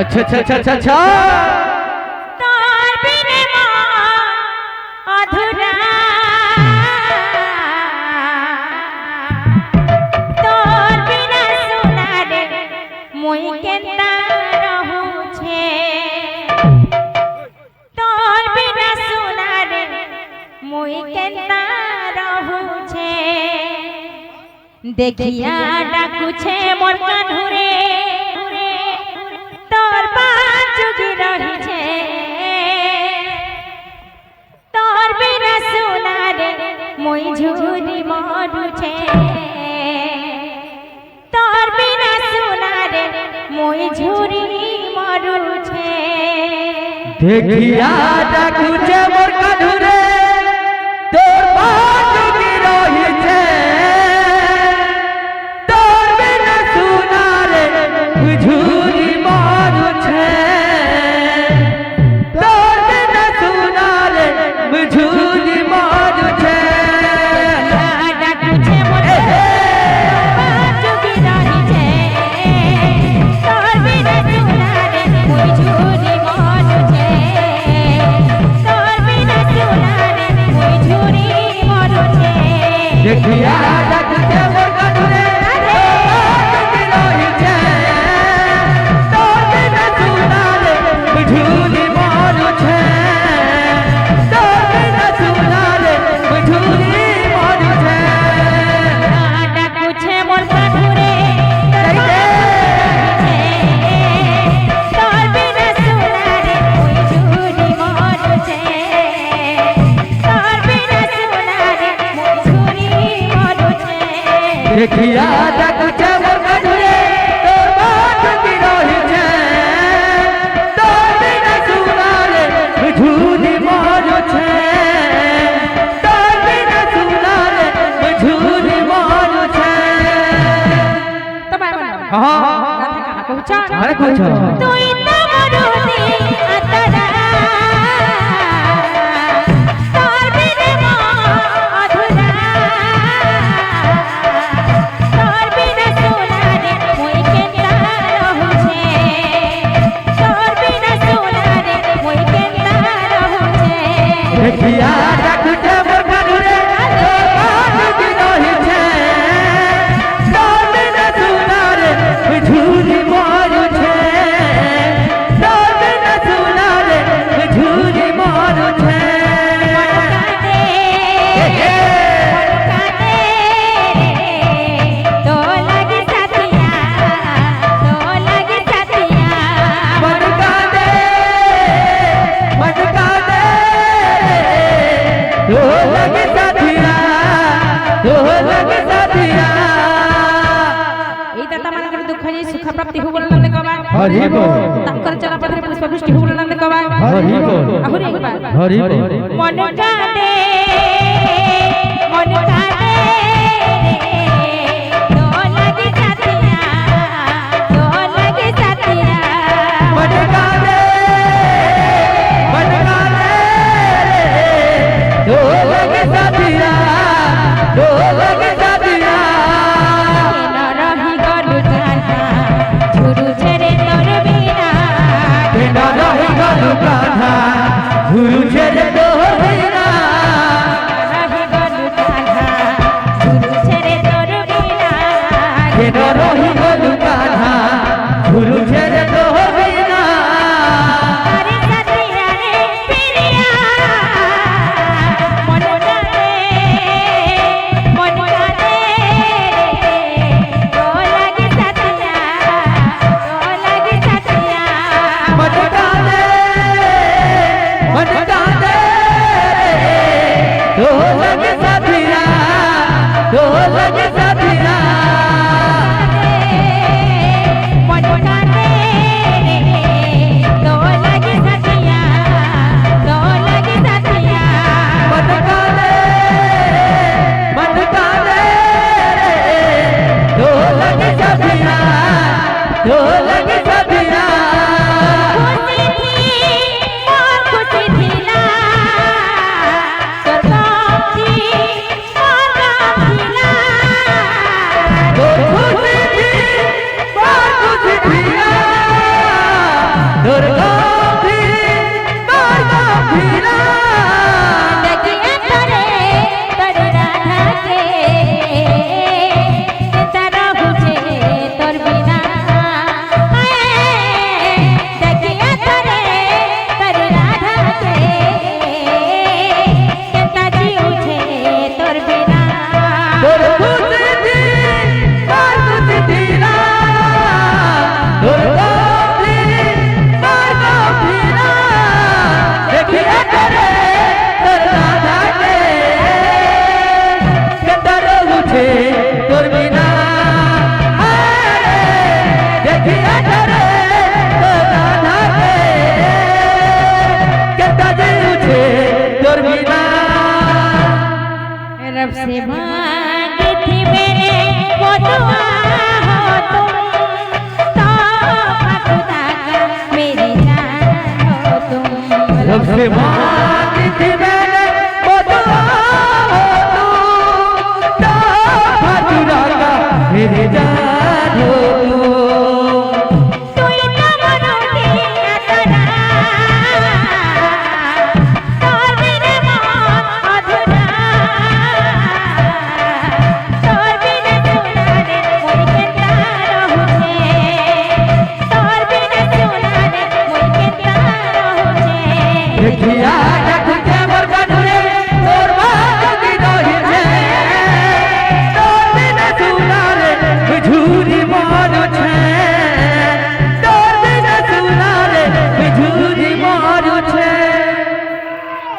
अच्छा अच्छा अच्छा अच्छा अच्छा तार बिने अधूरा तार बिना सुना रे मुई केंता रहू छे तार बिना सुना रे मुई केंता रहू छे देखिया डाकू छे मोर कान्हुरे तोर बाजुगी रही छे तोर बिना सुना रे मोई झूरी मरू छे तोर बिना सुना रे मोई झूरी मरू छे देखिया डाकू छे मोर कान्हुरे तोर बाजुगी रही छे तोर बिना सुना रे झूरी मारू छे तोर बिना सुना रे झूरी मारू छे डाकू छे मोर बाजुगी रही छे तोर बिना सुना रे मोई झूरी मरू छे तोर बिना सुना रे मोई झूरी मरू छे देखिया डाकू छे मोर कान्हुरे बाजुगी रही छे तोर बिना सुना रे झूरी मारू छे तोर बिना सुना रे झूरी मारू छे डाकू छे मोर कान्हुरे तोर बिना सुना रे मोई झूरी मरू छे तोर बिना सुना रे मोई झूरी मरू छे देखिया डाकू छे मोर कान्हुरे तोर बाजुगी रही छे तोर बिना सुना रे झूरी मारू छे तोर बिना सुना रे झूरी मारू छे हाँ अरे कुछ তুই তো মরুনি আতরা তোর বিনে অধুরা তোর বিনে সোনা রে মুই কেনতা রহুছে তোর বিনে সোনা রে মুই কেনতা রহুছে देखिया डाकू छे मोर कान्हुरे तोर बाजुगी रही छे तोर बिना सुना रे झूरी मारू छे तोर बिना सुना रे झूरी मारू छे तो लगी साथिया तो लगी साथिया मटका दे तो लगे साथिया तो लगे साथिया এই দাতা মানकर दुख जी सुख प्राप्ति हो बोलन कबा हरि बोल तांकर चला पथरे पुष्पवृष्टि हो बोलन कबा हरि बोल आहुरी एक बार हरि बोल मन काटे तो लगे साथिया तो लगे साथिया मटका दे तो लगे साथिया तो लगे साथिया न रही गलु कान्हा झुरु छेरे तोर बिना बिना रही गलु कान्हा झुरु छेरे तोर बिना मांगती मेरे वो दुआ हो तुम तो खुदा का मेरी जान हो तुम रब से मांगी थी मैंने वो दुआ हो तू, तोहफा खुदा का मेरी जान हो तू। তুই তো মরুতি আতরা তোর বিনে মন অধুরা তোর বিনে সোনারে মই কেতা রহুছে তোর বিনে সোনারে মই কেতা রহুছে देखिया देखते मोर कनुरे तोर बागी रही छे तोर बिना सुनारे झूरी मारू छे तोर बिना सुनारे झूरी मारू छे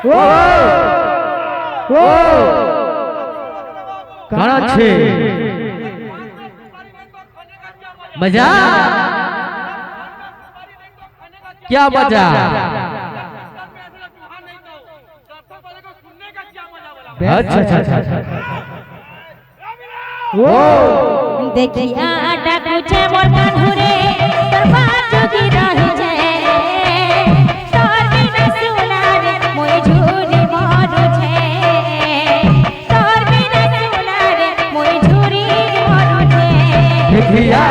ओ काना छे मजा क्या मजा अच्छा अच्छा अच्छा ओ দেখিয়া ডাকুছে মোর কানুরে তোর বাজুকি রহিছে তোর বিনা সোনারে মই ঝুরি মরুছে তোর বিনা সোনারে মই ঝুরি মরুছে देखिया